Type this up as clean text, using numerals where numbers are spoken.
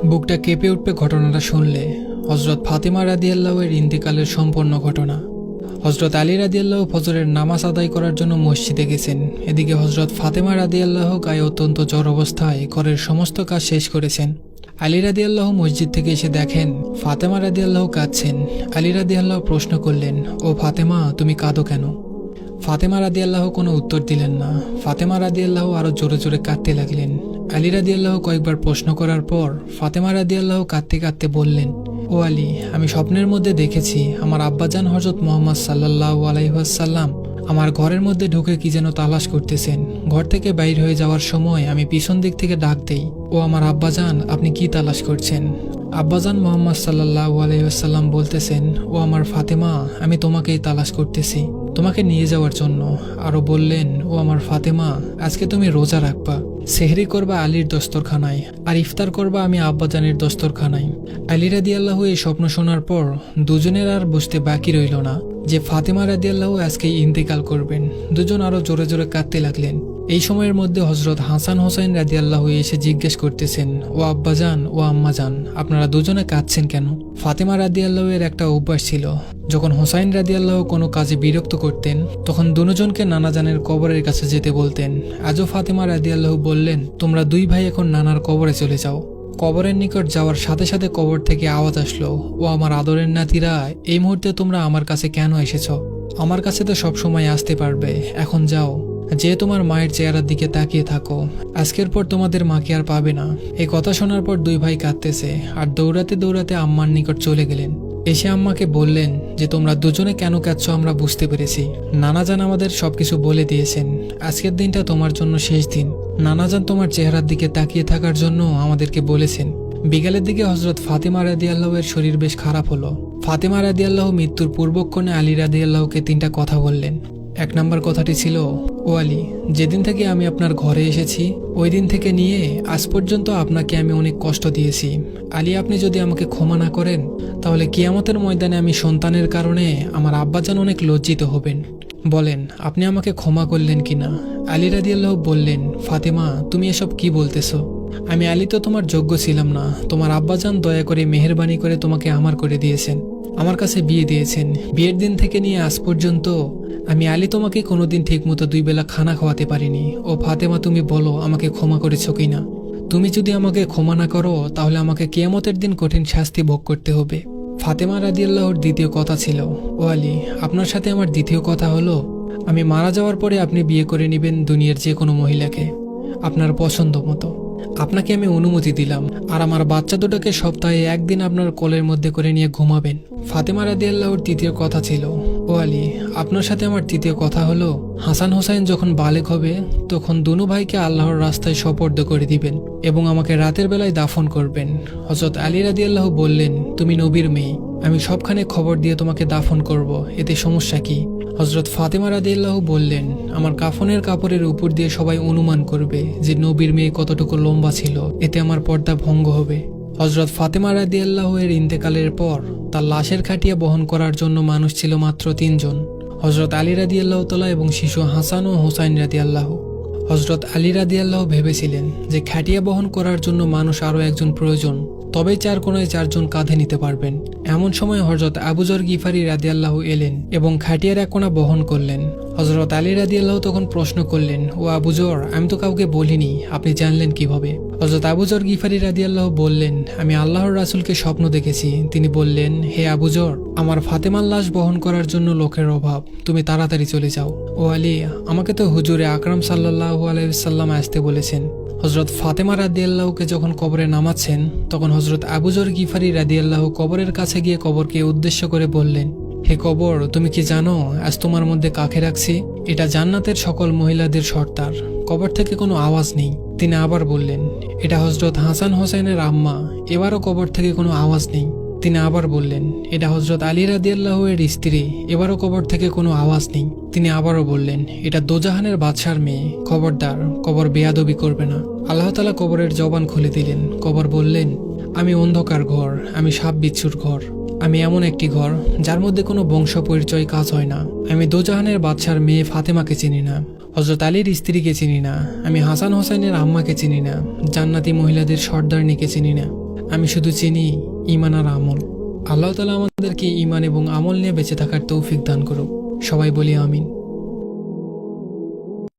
বুকটা কেঁপে উঠবে ঘটনাটা শুনলে। হজরত ফাতেমা রাদিয়াল্লাহু-এর ইন্তেকালের সম্পূর্ণ ঘটনা। হজরত আলী রাদিয়াল্লাহু ফজরের নামাজ আদায় করার জন্য মসজিদে গেছেন। এদিকে হজরত ফাতেমা রাদিয়াল্লাহু গায়ে অত্যন্ত জ্বর অবস্থায় ঘরের সমস্ত কাজ শেষ করেছেন। আলী রাদিয়াল্লাহু মসজিদ থেকে এসে দেখেন ফাতেমা রাদিয়াল্লাহু কাঁদছেন। আলী রাদিয়াল্লাহু প্রশ্ন করলেন, ও ফাতেমা, তুমি কাঁদো কেন? ফাতেমা রাদিয়াল্লাহু কোনো উত্তর দিলেন না। ফাতেমা রাদিয়াল্লাহু আরো জোরে জোরে কাঁদতে লাগলেন। আলী রাদিয়াল্লাহু কয়েকবার প্রশ্ন করার পর ফাতেমা রাদিয়াল্লাহু কাঁদতে কাঁদতে বললেন, ও আলী, আমি স্বপ্নের মধ্যে দেখেছি আমার আব্বাজান হযরত মুহাম্মদ সাল্লাল্লাহু আলাইহি ওয়াসাল্লাম আমার ঘরের মধ্যে ঢুকে কি যেন তালাশ করতেছেন। ঘর থেকে বাইর হয়ে যাওয়ার সময় আমি পিছন দিক থেকে ডাক দেই, ও আমার আব্বাজান, আপনি কি তালাশ করছেন? আব্বাজান মুহাম্মদ সাল্লাল্লাহু আলাইহি ওয়াসাল্লাম বলতেছেন, ও আমার ফাতেমা, আমি তোমাকেই তালাশ করতেছি, তোমাকে নিয়ে যাওয়ার জন্য। আরো বললেন, ও আমার ফাতেমা, আজকে তুমি রোজা রাখবা, সেহরি করবা আলীর দস্তরখানায়, আর ইফতার করবা আমি আব্বাজানের দস্তরখানায়। আলী রাদিয়াল্লাহু এই স্বপ্ন শোনার পর দুজনের আর বুঝতে বাকি রইল না যে ফাতেমা রাদিয়াল্লাহু আজকে ইন্তেকাল করবেন। দুজন আরো জোরে জোরে কাঁদতে লাগলেন। এই সময়ের মধ্যে হজরত হাসান হোসাইন রাদিয়াল্লাহু এসে জিজ্ঞেস করতেছেন, ও আব্বাজান, ও আম্মাজান, আপনারা দুজনে কাঁদছেন কেন? ফাতেমা রাদিয়াল্লাহু এর একটা অভ্যাস ছিল, যখন হোসাইন রাদিয়াল্লাহু কোনো কাজে বিরক্ত করতেন তখন দুজনকে নানাজানের কবরের কাছে যেতে বলতেন। আজও ফাতেমা রাদিয়াল্লাহু বললেন, তোমরা দুই ভাই এখন নানার কবরে চলে যাও। কবরের নিকট যাওয়ার সাথে সাথে কবর থেকে আওয়াজ আসলো, ও আমার আদরের নাতিরা, এই মুহূর্তে তোমরা আমার কাছে কেন এসেছ? আমার কাছে তো সব সময় আসতে পারবে, এখন যাও, যে তোমার মায়ের চেহারার দিকে তাকিয়ে থাকো, আজকের পর তোমাদের মাকে আর পাবে না। এই কথা শোনার পর দুই ভাই কাঁদতেছে আর দৌড়াতে দৌড়াতে আম্মার নিকট চলে গেলেন। এসে আম্মাকে বললেন যে তোমরা দুজনে কেন কাঁদছো আমরা বুঝতে পেরেছি। নানাজান আমাদের সবকিছু বলে দিয়েছেন, আজকের দিনটা তোমার জন্য শেষ দিন। নানাজান তোমার চেহারার দিকে তাকিয়ে থাকার জন্য আমাদেরকে বলেছেন। বিকালের দিকে হজরত ফাতেমা রাদিয়াল্লাহু এর শরীর বেশ খারাপ হলো। ফাতেমা রাদিয়াল্লাহু মৃত্যুর পূর্বক্ষণে আলী রাদিয়াল্লাহুকে তিনটা কথা বললেন। এক নম্বর কথাটি ছিল, ও আলী, যেদিন থেকে আমি আপনার ঘরে এসেছি ওই দিন থেকে নিয়ে আজ পর্যন্ত আপনাকে আমি অনেক কষ্ট দিয়েছি। আলী, আপনি যদি আমাকে ক্ষমা না করেন তাহলে কিয়ামতের ময়দানে আমি সন্তানের কারণে আমার আব্বাজান অনেক লজ্জিত হবেন। বলেন আপনি আমাকে ক্ষমা করলেন কিনা? আলী রাদিয়াল্লাহু বললেন, ফাতেমা, তুমি এসব কি বলতেছো? আমি আলী তো তোমার যোগ্য ছিলাম না। তোমার আব্বাজান দয়া করে মেহেরবানি করে তোমাকে আমার করে দিয়েছেন, আমার কাছে বিয়ে দিয়েছেন। বিয়ের দিন থেকে নিয়ে আজ পর্যন্ত আমি আলী তোমাকে কোনোদিন ঠিকমতো দুই বেলা খানা খাওয়াতে পারিনি। ও ফাতেমা, তুমি বলো আমাকে ক্ষমা করেছো কিনা? তুমি যদি আমাকে ক্ষমা না করো তাহলে আমাকে কিয়ামতের দিন কঠিন শাস্তি ভোগ করতে হবে। ফাতেমা রাদিয়াল্লাহুর দ্বিতীয় কথা ছিল, ও আলী, আপনার সাথে আমার দ্বিতীয় কথা হলো, আমি মারা যাওয়ার পরে আপনি বিয়ে করে নেবেন দুনিয়ার যে কোনো মহিলাকে আপনার পছন্দ মতো। আপনাকে আমি অনুমতি দিলাম, আর আমার বাচ্চা দুটোকে সপ্তাহে একদিন আপনার কোলের মধ্যে করে নিয়ে ঘুমাবেন। ফাতেমা রাদিয়াল্লাহুর তৃতীয় কথা ছিল, ও আলী, আপনার সাথে আমার তৃতীয় কথা হলো, হাসান হোসাইন যখন বালেগ হবে তখন দুনু ভাইকে আল্লাহর রাস্তায় সোপর্দ করে দিবেন এবং আমাকে রাতের বেলায় দাফন করবেন। হযরত আলী রাদিয়াল্লাহু বললেন, তুমি নবীর মেয়ে, আমি সবখানে খবর দিয়ে তোমাকে দাফন করব, এতে সমস্যা কি? হযরত ফাতেমা রাদিয়াল্লাহু বললেন, আমার কাফনের কাপড়ের উপর দিয়ে সবাই অনুমান করবে যে নবীর মেয়ে কতটুকু লম্বা ছিল, এতে আমার পর্দা ভঙ্গ হবে। হযরত ফাতেমা রাদিয়াল্লাহু এর ইন্তেকালের পর তার লাশের খাটিয়া বহন করার জন্য মানুষ ছিল মাত্র 3 জন, হযরত আলী রাদিয়াল্লাহু তাআলা এবং শিশু হাসান ও হুসাইন রাদিয়াল্লাহু। হযরত আলী রাদিয়াল্লাহু ভেবেছিলেন যে খাটিয়া বহন করার জন্য মানুষ আরও একজন প্রয়োজন, তবেই 4 কোণায় 4 জন কাঁধে নিতে পারবেন। এমন সময় হযরত আবু যর গিফারি রাদিয়াল্লাহু এলেন এবং খাটিয়ার এক কোণা বহন করলেন। হযরত আলী রাদিয়াল্লাহু তখন প্রশ্ন করলেন, ও আবু যর, আমি তো কাউকে বলিনি, আপনি জানলেন কিভাবে? হযরত আবু যর গিফারি রাদিয়াল্লাহু বললেন, আমি আল্লাহর রাসূলকে স্বপ্ন দেখেছি, তিনি বললেন, হে আবু যর, আমার ফাতেমার লাশ বহন করার জন্য লোকের অভাব, তুমি তাড়াতাড়ি চলে যাও। ও আলী, আমাকে তো হুজুরে আকরাম সাল্লাল্লাহু আলাইহি ওয়াসাল্লাম আসতে বলেছেন। হযরত ফাতেমা রাদিয়াল্লাহুকে যখন কবরে নামাচ্ছেন তখন হযরত আবু যর গিফারি রাদিয়াল্লাহু কবরের কাছে গিয়ে কবরকে উদ্দেশ্য করে বললেন, হে কবর, তুমি কি জানো আজ তোমার মধ্যে কাকে রাখছি? এটা জান্নাতের সকল মহিলাদের সর্দার। কবর থেকে কোনো আওয়াজ নেই। তিনি আবার বললেন, এটা হযরত হাসান হোসেনের আম্মা। এবারও কবর থেকে কোনো আওয়াজ নেই। তিনি আবার বললেন, এটা হযরত আলী রাদিয়াল্লাহু এর স্ত্রী। এবারও কবর থেকে কোনো আওয়াজ নেই। তিনি আবারও বললেন, এটা দোজাহানের বাদশার মেয়ে। খবরদার, কবর বেয়াদবি করবে না। আল্লাহ তাআলা কবরের জবান খুলে দিলেন। কবর বললেন, আমি অন্ধকার ঘর, আমি সাপ বিচ্ছুর ঘর, আমি এমন একটি ঘর যার মধ্যে কোনো বংশ পরিচয় কাজ হয় না। আমি দোজাহানের বাদশার মেয়ে ফাতেমাকে চিনি না, হযরত আলীর স্ত্রীকে চিনি না, আমি হাসান হোসেনের আম্মাকে চিনি না, জান্নাতি মহিলাদের সর্দারনিকে চিনি না। আমি শুধু চিনি ঈমান আর আমল। আল্লাহ তাআলা আমাদেরকে ঈমান এবং আমল নিয়ে বেঁচে থাকার তৌফিক দান করুক। সবাই বলি আমিন।